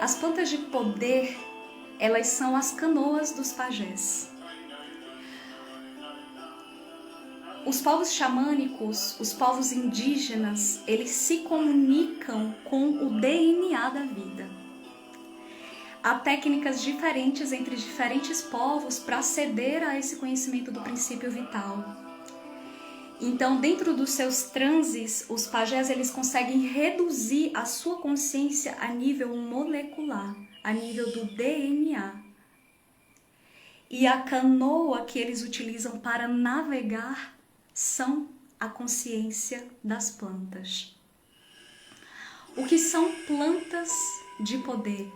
As plantas de poder, elas são as canoas dos pajés. Os povos xamânicos, os povos indígenas, eles se comunicam com o DNA da vida. Há técnicas diferentes entre diferentes povos para aceder a esse conhecimento do princípio vital. Então, dentro dos seus transes, os pajés eles conseguem reduzir a sua consciência a nível molecular, a nível do DNA. E a canoa que eles utilizam para navegar são a consciência das plantas. O que são plantas de poder?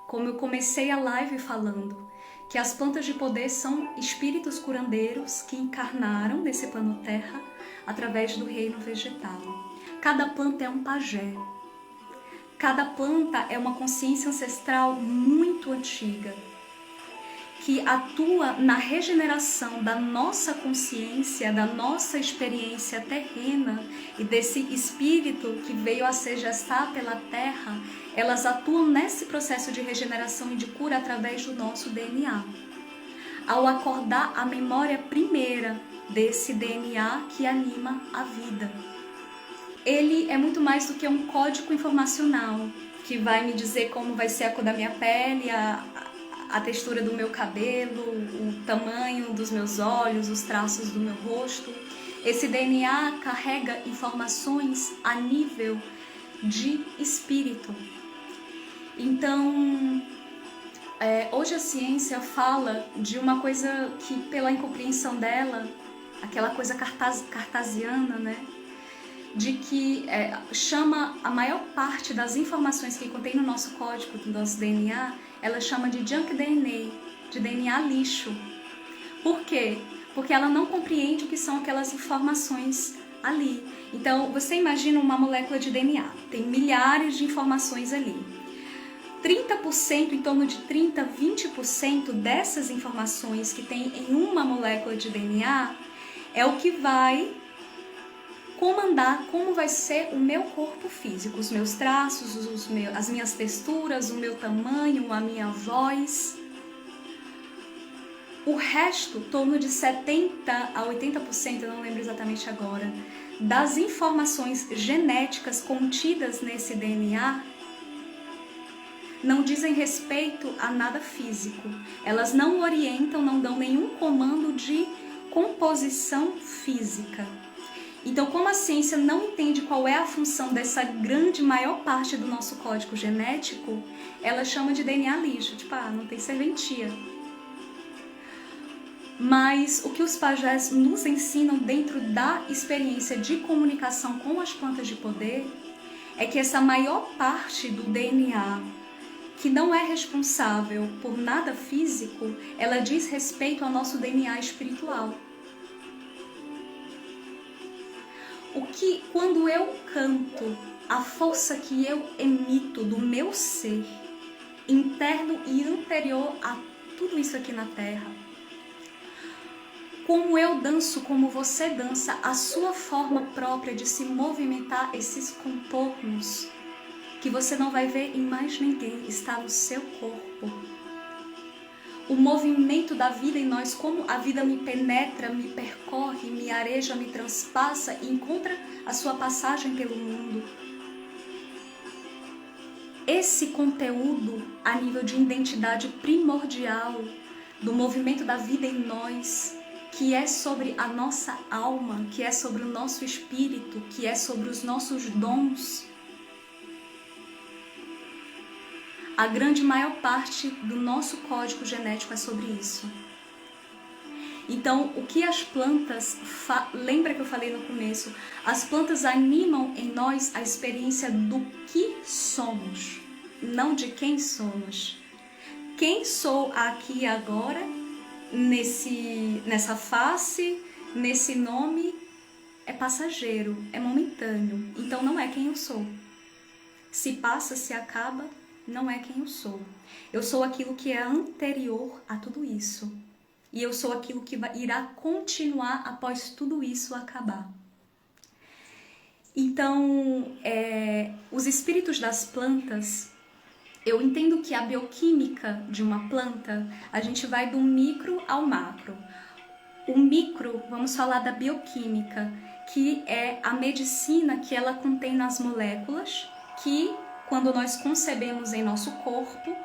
Como eu comecei a live falando, que as plantas de poder são espíritos curandeiros que encarnaram nesse plano Terra através do reino vegetal. Cada planta é um pajé. Cada planta é uma consciência ancestral muito antiga, que atua na regeneração da nossa consciência, da nossa experiência terrena e desse espírito que veio a se gestar pela Terra. Elas atuam nesse processo de regeneração e de cura através do nosso DNA. Ao acordar a memória primeira desse DNA que anima a vida. Ele é muito mais do que um código informacional que vai me dizer como vai ser a cor da minha pele, a textura do meu cabelo, o tamanho dos meus olhos, os traços do meu rosto. Esse DNA carrega informações a nível de espírito. Então, hoje a ciência fala de uma coisa que, pela incompreensão dela, aquela coisa cartesiana, né? De que chama a maior parte das informações que contém no nosso código, do nosso DNA, ela chama de junk DNA, de DNA lixo. Por quê? Porque ela não compreende o que são aquelas informações ali. Então, você imagina uma molécula de DNA, tem milhares de informações ali. 30%, em torno de 30%, 20% dessas informações que tem em uma molécula de DNA é o que vai comandar como vai ser o meu corpo físico, os meus traços, as minhas texturas, o meu tamanho, a minha voz. O resto, em torno de 70% a 80%, eu não lembro exatamente agora, das informações genéticas contidas nesse DNA não dizem respeito a nada físico. Elas não orientam, não dão nenhum comando de composição física. Então, como a ciência não entende qual é a função dessa grande maior parte do nosso código genético, ela chama de DNA lixo, tipo, não tem serventia. Mas o que os pajés nos ensinam dentro da experiência de comunicação com as plantas de poder é que essa maior parte do DNA, que não é responsável por nada físico, ela diz respeito ao nosso DNA espiritual. O que, quando eu canto, a força que eu emito do meu ser, interno e anterior a tudo isso aqui na Terra, como eu danço, como você dança, a sua forma própria de se movimentar, esses contornos, que você não vai ver em mais ninguém, está no seu corpo. O movimento da vida em nós, como a vida me penetra, me percorre, me areja, me transpassa e encontra a sua passagem pelo mundo. Esse conteúdo, a nível de identidade primordial, do movimento da vida em nós, que é sobre a nossa alma, que é sobre o nosso espírito, que é sobre os nossos dons, a grande maior parte do nosso código genético é sobre isso. Então, o que as plantas... Lembra que eu falei no começo? As plantas animam em nós a experiência do que somos, não de quem somos. Quem sou aqui e agora, nessa face, nesse nome, é passageiro, é momentâneo. Então, não é quem eu sou. Se passa, se acaba, não é quem eu sou. Eu sou aquilo que é anterior a tudo isso. E eu sou aquilo que irá continuar após tudo isso acabar. Então, os espíritos das plantas, eu entendo que a bioquímica de uma planta, a gente vai do micro ao macro. O micro, vamos falar da bioquímica, que é a medicina que ela contém nas moléculas, que quando nós concebemos em nosso corpo,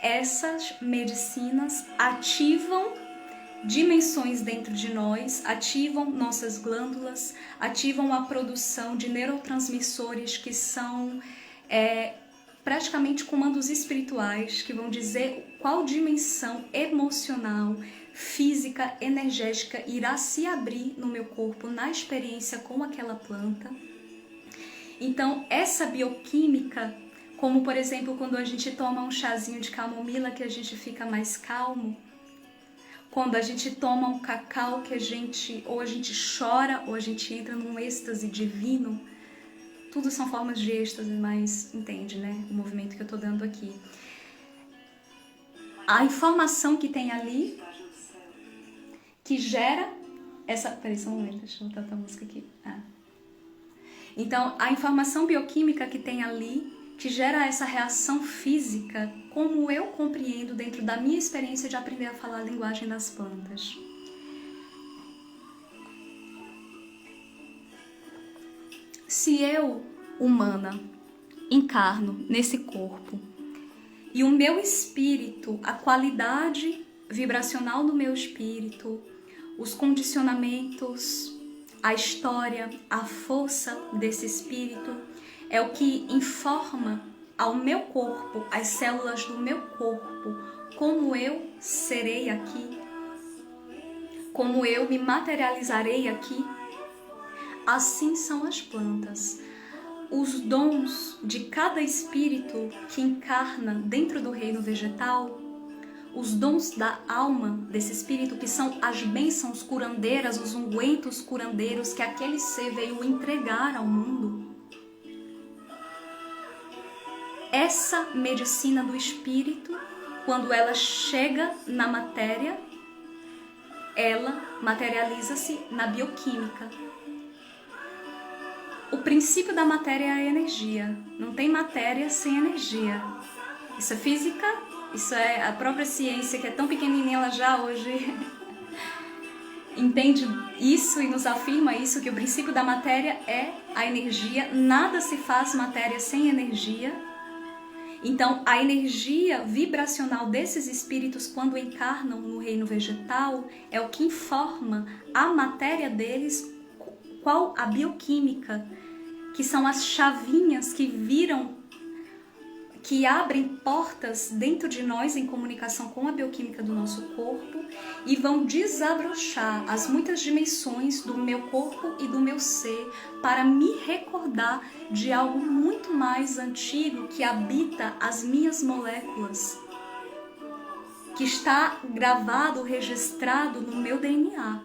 essas medicinas ativam dimensões dentro de nós, ativam nossas glândulas, ativam a produção de neurotransmissores que são praticamente comandos espirituais, que vão dizer qual dimensão emocional, física, energética irá se abrir no meu corpo na experiência com aquela planta. Então, essa bioquímica, como por exemplo quando a gente toma um chazinho de camomila que a gente fica mais calmo, quando a gente toma um cacau que a gente chora ou a gente entra num êxtase divino, tudo são formas de êxtase, mas entende, né? O movimento que eu tô dando aqui. A informação que tem ali, que gera essa... Peraí, só um momento, deixa eu botar outra música aqui. Então, a informação bioquímica que tem ali, que gera essa reação física, como eu compreendo dentro da minha experiência de aprender a falar a linguagem das plantas. Se eu, humana, encarno nesse corpo e o meu espírito, a qualidade vibracional do meu espírito, os condicionamentos, a história, a força desse espírito é o que informa ao meu corpo, às células do meu corpo, como eu serei aqui, como eu me materializarei aqui. Assim são as plantas. Os dons de cada espírito que encarna dentro do reino vegetal, os dons da alma desse espírito, que são as bênçãos curandeiras, os ungüentos curandeiros que aquele ser veio entregar ao mundo. Essa medicina do espírito, quando ela chega na matéria, ela materializa-se na bioquímica. O princípio da matéria é a energia. Não tem matéria sem energia. Isso é física, isso é a própria ciência, que é tão pequenininha, ela já hoje entende isso e nos afirma isso, que o princípio da matéria é a energia. Nada se faz matéria sem energia. Então, a energia vibracional desses espíritos, quando encarnam no reino vegetal, é o que informa a matéria deles, qual a bioquímica, que são as chavinhas que viram, que abrem portas dentro de nós em comunicação com a bioquímica do nosso corpo e vão desabrochar as muitas dimensões do meu corpo e do meu ser para me recordar de algo muito mais antigo que habita as minhas moléculas, que está gravado, registrado no meu DNA.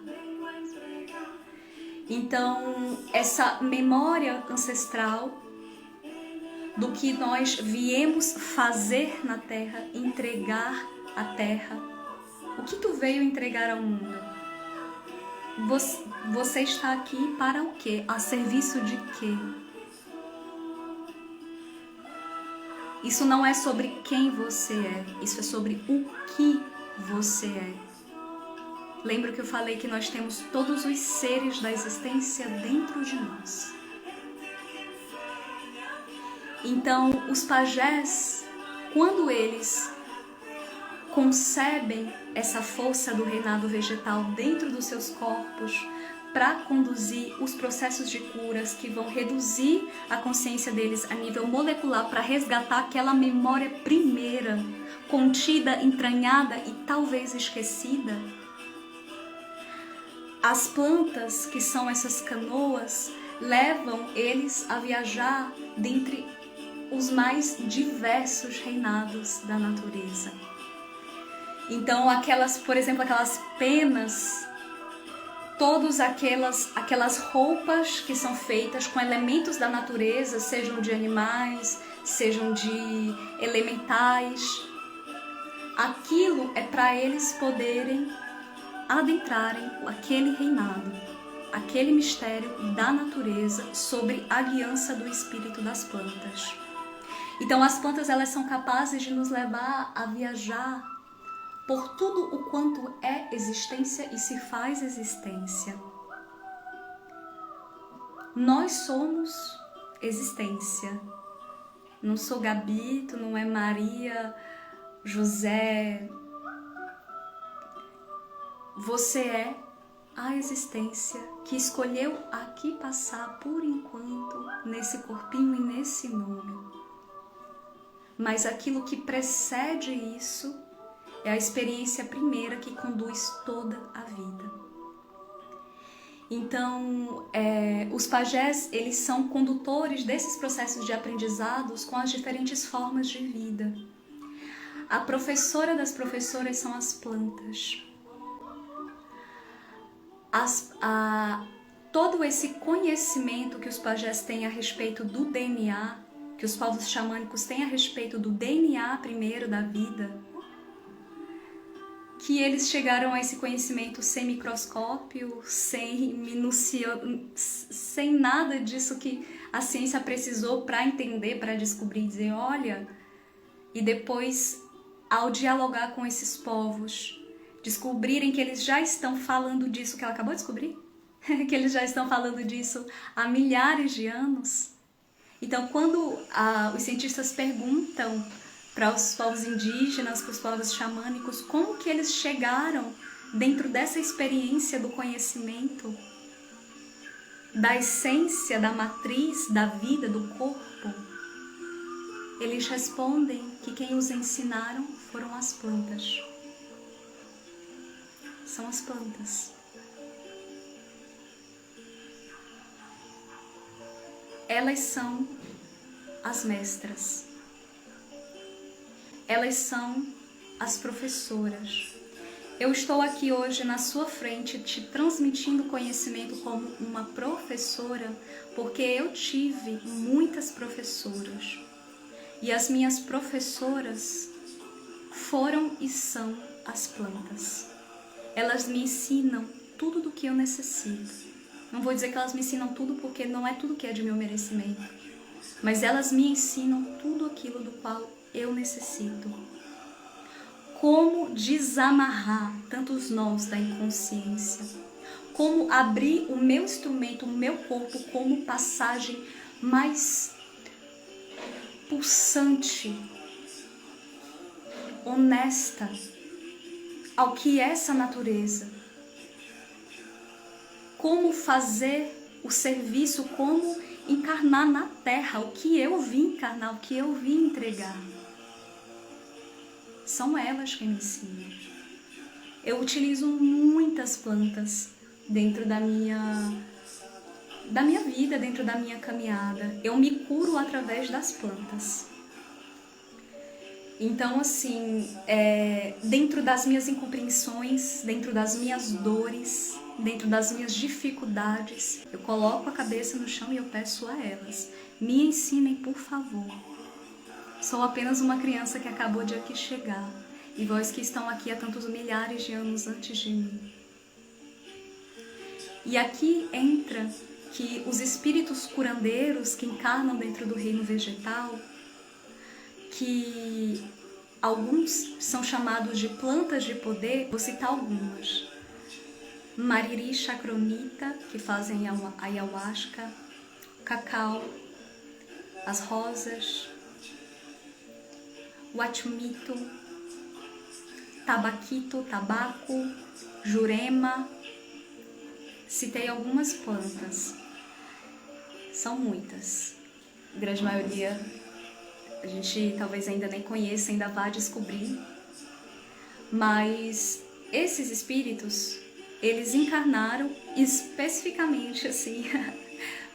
Então, essa memória ancestral do que nós viemos fazer na Terra, entregar à Terra. O que tu veio entregar ao mundo? Você está aqui para o quê? A serviço de quê? Isso não é sobre quem você é, isso é sobre o que você é. Lembra que eu falei que nós temos todos os seres da existência dentro de nós. Então, os pajés, quando eles concebem essa força do reinado vegetal dentro dos seus corpos para conduzir os processos de curas que vão reduzir a consciência deles a nível molecular para resgatar aquela memória primeira, contida, entranhada e talvez esquecida, as plantas, que são essas canoas, levam eles a viajar dentre os mais diversos reinados da natureza. Então, por exemplo, aquelas penas, todas aquelas roupas que são feitas com elementos da natureza, sejam de animais, sejam de elementais, aquilo é para eles poderem adentrarem aquele reinado, aquele mistério da natureza sobre a guiança do espírito das plantas. Então as plantas, elas são capazes de nos levar a viajar por tudo o quanto é existência e se faz existência. Nós somos existência. Não sou Gabi, tu não é Maria, José. Você é a existência que escolheu aqui passar por enquanto nesse corpinho e nesse nome. Mas aquilo que precede isso é a experiência primeira que conduz toda a vida. Então, os pajés, eles são condutores desses processos de aprendizados com as diferentes formas de vida. A professora das professoras são as plantas. Todo esse conhecimento que os pajés têm a respeito do DNA, que os povos xamânicos têm a respeito do DNA primeiro da vida, que eles chegaram a esse conhecimento sem microscópio, sem nada disso que a ciência precisou para entender, para descobrir, dizer, olha, e depois, ao dialogar com esses povos, descobrirem que eles já estão falando disso que ela acabou de descobrir, que eles já estão falando disso há milhares de anos. Então, quando os cientistas perguntam para os povos indígenas, para os povos xamânicos, como que eles chegaram dentro dessa experiência do conhecimento, da essência, da matriz, da vida, do corpo, eles respondem que quem os ensinaram foram as plantas. São as plantas. Elas são as mestras. Elas são as professoras. Eu estou aqui hoje na sua frente te transmitindo conhecimento como uma professora, porque eu tive muitas professoras. E as minhas professoras foram e são as plantas. Elas me ensinam tudo do que eu necessito. Não vou dizer que elas me ensinam tudo, porque não é tudo que é de meu merecimento. Mas elas me ensinam tudo aquilo do qual eu necessito. Como desamarrar tantos nós da inconsciência. Como abrir o meu instrumento, o meu corpo, como passagem mais pulsante, honesta, ao que é essa natureza. Como fazer o serviço, como encarnar na Terra o que eu vim encarnar, o que eu vim entregar. São elas que me ensinam. Eu utilizo muitas plantas dentro da minha vida, dentro da minha caminhada. Eu me curo através das plantas. Então, assim, dentro das minhas incompreensões, dentro das minhas dores, dentro das minhas dificuldades, eu coloco a cabeça no chão e eu peço a elas, me ensinem, por favor. Sou apenas uma criança que acabou de aqui chegar, e vós que estão aqui há tantos milhares de anos antes de mim. E aqui entra que os espíritos curandeiros que encarnam dentro do reino vegetal, que alguns são chamados de plantas de poder, vou citar algumas. Mariri chacronita, que fazem ayahuasca, cacau, as rosas, huachumito, tabaquito, tabaco, jurema. Citei algumas plantas, são muitas, a grande maioria a gente talvez ainda nem conheça, ainda vá descobrir, mas esses espíritos, eles encarnaram especificamente assim,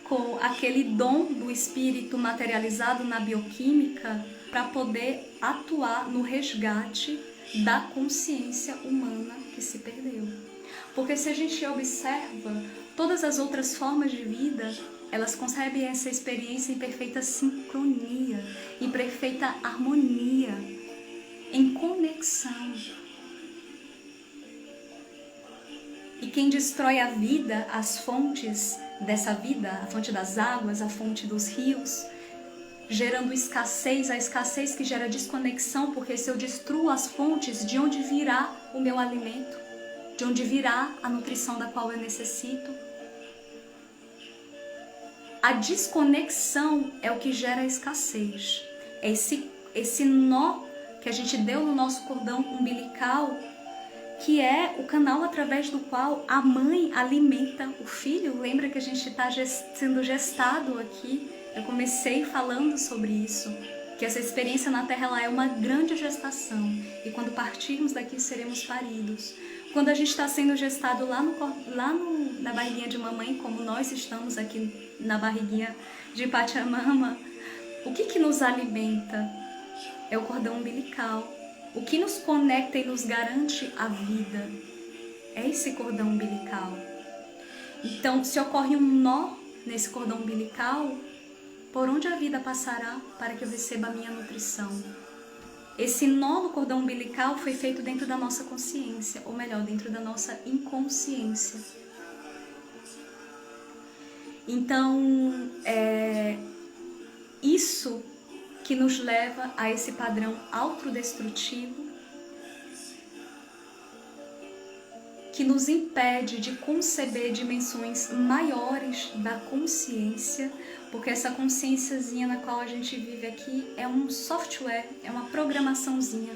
com aquele dom do espírito materializado na bioquímica para poder atuar no resgate da consciência humana que se perdeu. Porque se a gente observa todas as outras formas de vida, elas concebem essa experiência em perfeita sincronia, em perfeita harmonia, em conexão. E quem destrói a vida, as fontes dessa vida, a fonte das águas, a fonte dos rios, gerando escassez, a escassez que gera desconexão, porque se eu destruo as fontes, de onde virá o meu alimento? De onde virá a nutrição da qual eu necessito? A desconexão é o que gera a escassez. É esse nó que a gente deu no nosso cordão umbilical, que é o canal através do qual a mãe alimenta o filho. Lembra que a gente está sendo gestado aqui? Eu comecei falando sobre isso, que essa experiência na Terra ela é uma grande gestação, e quando partirmos daqui seremos paridos. Quando a gente está sendo gestado na barriguinha de mamãe, como nós estamos aqui na barriguinha de Pachamama, o que nos alimenta? É o cordão umbilical. O que nos conecta e nos garante a vida é esse cordão umbilical. Então, se ocorre um nó nesse cordão umbilical, por onde a vida passará para que eu receba a minha nutrição? Esse nó no cordão umbilical foi feito dentro da nossa consciência, ou melhor, dentro da nossa inconsciência. Então, isso que nos leva a esse padrão autodestrutivo, que nos impede de conceber dimensões maiores da consciência, porque essa consciênciazinha na qual a gente vive aqui é um software, é uma programaçãozinha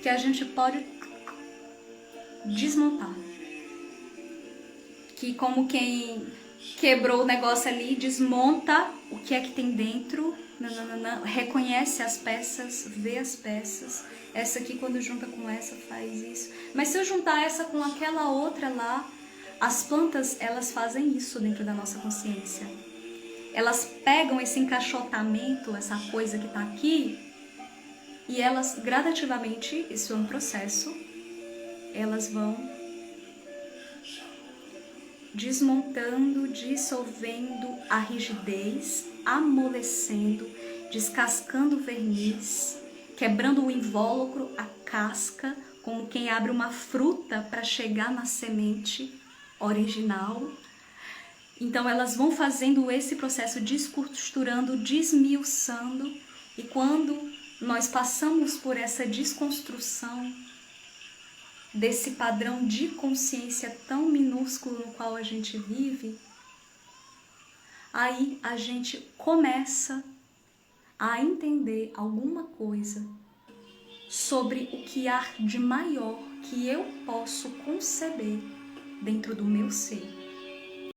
que a gente pode desmontar. Que como quem quebrou o negócio ali, desmonta o que é que tem dentro, reconhece as peças, vê as peças. Essa aqui quando junta com essa faz isso. Mas se eu juntar essa com aquela outra lá, as plantas elas fazem isso dentro da nossa consciência. Elas pegam esse encaixotamento, essa coisa que está aqui, e elas gradativamente, isso é um processo, elas vão desmontando, dissolvendo a rigidez, amolecendo, descascando o verniz, quebrando o invólucro, a casca, como quem abre uma fruta para chegar na semente original. Então elas vão fazendo esse processo, descosturando, desmiuçando, e quando nós passamos por essa desconstrução desse padrão de consciência tão minúsculo no qual a gente vive, aí a gente começa a entender alguma coisa sobre o que há de maior que eu posso conceber dentro do meu ser.